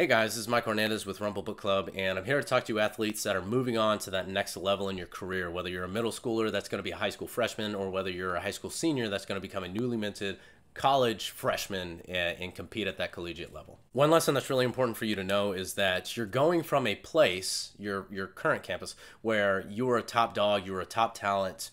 Hey guys, this is Mike Hernandez with Rumble Book Club, and I'm here to talk to you athletes that are moving on to that next level in your career, whether you're a middle schooler that's going to be a high school freshman, or whether you're a high school senior that's going to become a newly minted college freshman and compete at that collegiate level. One lesson that's really important for you to know is that you're going from a place, your current campus, where you were a top dog, you were a top talent,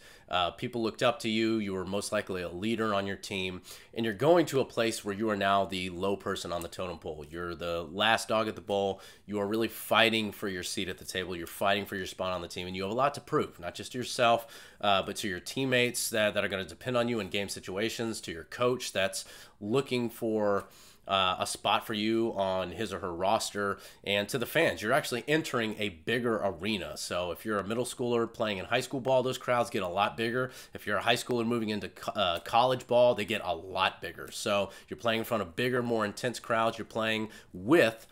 people looked up to you, you were most likely a leader on your team, and you're going to a place where you are now the low person on the totem pole. You're the last dog at the bowl. You are really fighting for your seat at the table. You're fighting for your spot on the team, and you have a lot to prove, not just to yourself, but to your teammates that are going to depend on you in game situations, to your coach that's looking for a spot for you on his or her roster, and to the fans. You're actually entering a bigger arena. So if you're a middle schooler playing in high school ball, those crowds get a lot bigger. If you're a high schooler moving into college ball, they get a lot bigger. So you're playing in front of bigger, more intense crowds. You're playing with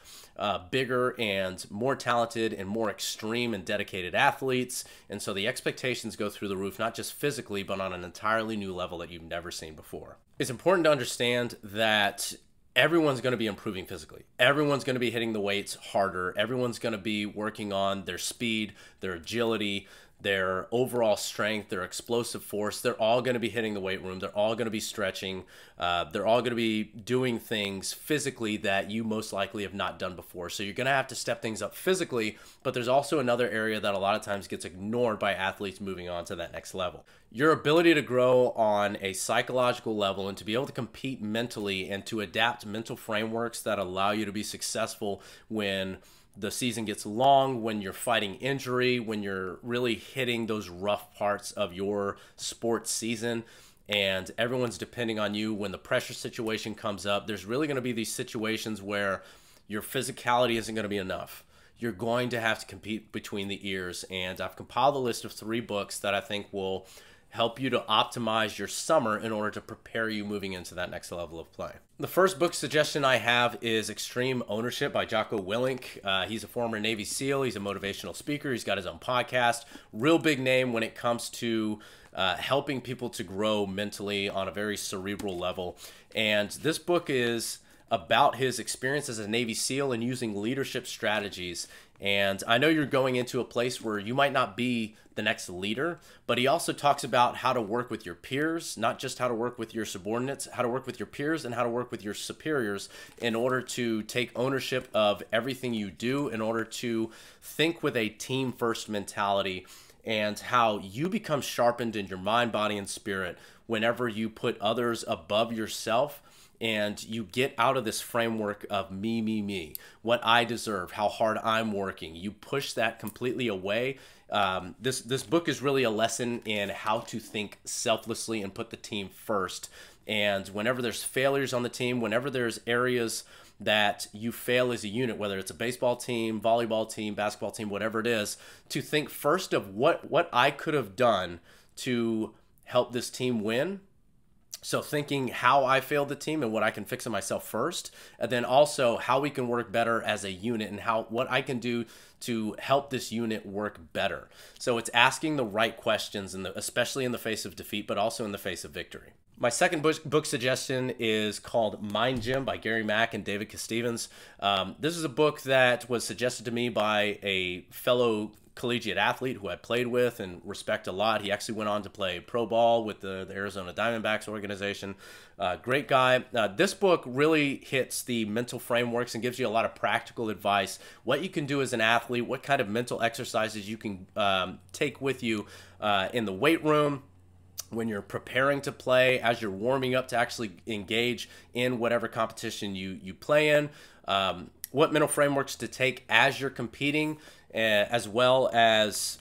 bigger and more talented and more extreme and dedicated athletes. And so the expectations go through the roof, not just physically, but on an entirely new level that you've never seen before. It's important to understand that everyone's going to be improving physically. Everyone's going to be hitting the weights harder. Everyone's going to be working on their speed, their agility, their overall strength, their explosive force. They're all going to be hitting the weight room. They're all going to be stretching. They're all going to be doing things physically that you most likely have not done before. So you're going to have to step things up physically, but there's also another area that a lot of times gets ignored by athletes moving on to that next level. Your ability to grow on a psychological level and to be able to compete mentally and to adapt mental frameworks that allow you to be successful when the season gets long, when you're fighting injury, when you're really hitting those rough parts of your sports season and everyone's depending on you. When the pressure situation comes up, there's really going to be these situations where your physicality isn't going to be enough. You're going to have to compete between the ears, and I've compiled a list of 3 books that I think will help you to optimize your summer in order to prepare you moving into that next level of play. The first book suggestion I have is Extreme Ownership by Jocko Willink. He's a former Navy SEAL. He's a motivational speaker. He's got his own podcast. Real big name when it comes to helping people to grow mentally on a very cerebral level. And this book is about his experience as a Navy SEAL and using leadership strategies. And I know you're going into a place where you might not be the next leader, but he also talks about how to work with your peers, not just how to work with your subordinates, how to work with your peers and how to work with your superiors in order to take ownership of everything you do, in order to think with a team first mentality, and how you become sharpened in your mind, body, and spirit whenever you put others above yourself. And you get out of this framework of me, what I deserve, how hard I'm working. You push that completely away. This book is really a lesson in how to think selflessly and put the team first. And whenever there's failures on the team, whenever there's areas that you fail as a unit, whether it's a baseball team, volleyball team, basketball team, whatever it is, to think first of what I could have done to help this team win. So thinking how I failed the team and what I can fix in myself first, and then also how we can work better as a unit and what I can do to help this unit work better. So it's asking the right questions, especially in the face of defeat, but also in the face of victory. My second book suggestion is called Mind Gym by Gary Mack and David Casstevens. This is a book that was suggested to me by a fellow collegiate athlete who I played with and respect a lot. He actually went on to play pro ball with the Arizona Diamondbacks organization. Great guy. This book really hits the mental frameworks and gives you a lot of practical advice, what you can do as an athlete, what kind of mental exercises you can take with you in the weight room, when you're preparing to play, as you're warming up to actually engage in whatever competition you play in, what mental frameworks to take as you're competing, as well as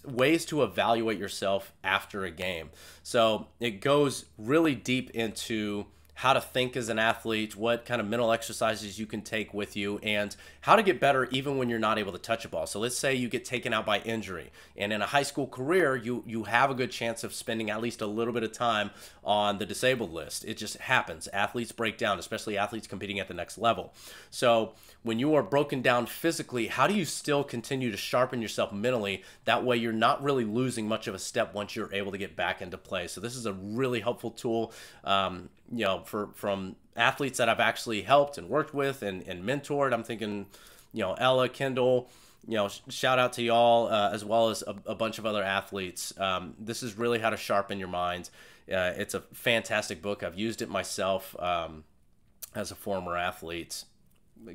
ways to evaluate yourself after a game. So it goes really deep into how to think as an athlete, what kind of mental exercises you can take with you, and how to get better even when you're not able to touch a ball. So let's say you get taken out by injury, and in a high school career, you have a good chance of spending at least a little bit of time on the disabled list. It just happens. Athletes break down, especially athletes competing at the next level. So when you are broken down physically, how do you still continue to sharpen yourself mentally? That way you're not really losing much of a step once you're able to get back into play. So this is a really helpful tool. from athletes that I've actually helped and worked with and mentored. I'm thinking, Ella, Kendall, shout out to y'all, as well as a bunch of other athletes. This is really how to sharpen your mind. It's a fantastic book. I've used it myself as a former athlete.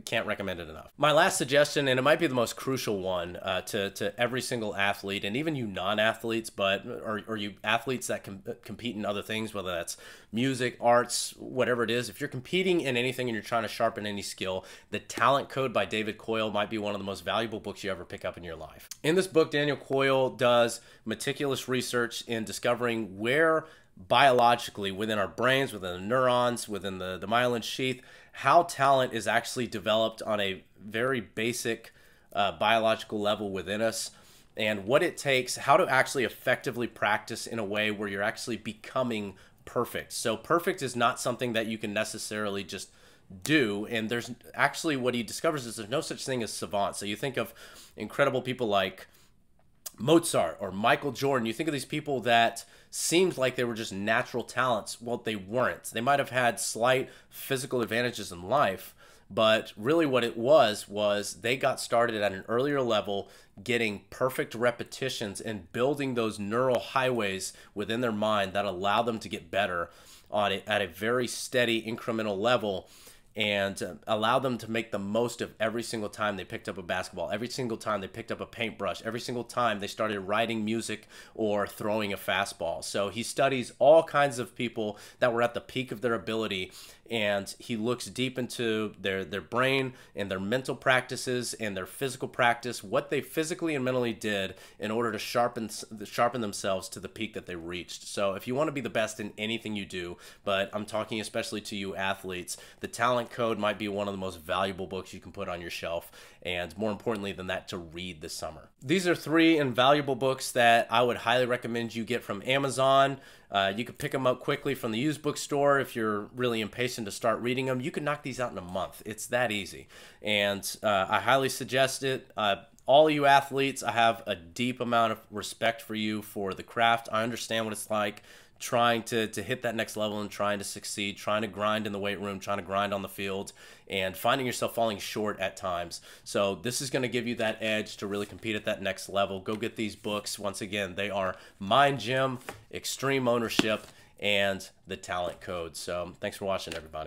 Can't recommend it enough. My last suggestion, and it might be the most crucial one to every single athlete, and even you non-athletes, or you athletes that compete in other things, whether that's music, arts, whatever it is. If you're competing in anything and you're trying to sharpen any skill, The Talent Code by David Coyle might be one of the most valuable books you ever pick up in your life. In this book, Daniel Coyle does meticulous research in discovering where biologically within our brains, within the neurons, within the myelin sheath, how talent is actually developed on a very basic biological level within us, and what it takes, how to actually effectively practice in a way where you're actually becoming perfect. So perfect is not something that you can necessarily just do, and there's actually, what he discovers is there's no such thing as savant. So you think of incredible people like Mozart or Michael Jordan. You think of these people that seemed like they were just natural talents. Well, they weren't. They might have had slight physical advantages in life, but really what it was they got started at an earlier level, getting perfect repetitions and building those neural highways within their mind that allow them to get better on it at a very steady incremental level, and allow them to make the most of every single time they picked up a basketball, every single time they picked up a paintbrush, every single time they started writing music or throwing a fastball. So he studies all kinds of people that were at the peak of their ability, and he looks deep into their brain and their mental practices and their physical practice, what they physically and mentally did in order to sharpen themselves to the peak that they reached. So if you want to be the best in anything you do, but I'm talking especially to you athletes, The Talent Code might be one of the most valuable books you can put on your shelf, and more importantly than that, to read this summer. These are 3 invaluable books that I would highly recommend you get from Amazon. You could pick them up quickly from the used bookstore if you're really impatient to start reading them. You can knock these out in a month. It's that easy, and I highly suggest it. All you athletes, I have a deep amount of respect for you for the craft. I understand what it's like trying to hit that next level and trying to succeed, trying to grind in the weight room, trying to grind on the field, and finding yourself falling short at times. So this is going to give you that edge to really compete at that next level. Go get these books. Once again, they are Mind Gym, Extreme Ownership, and The Talent Code. So thanks for watching, everybody.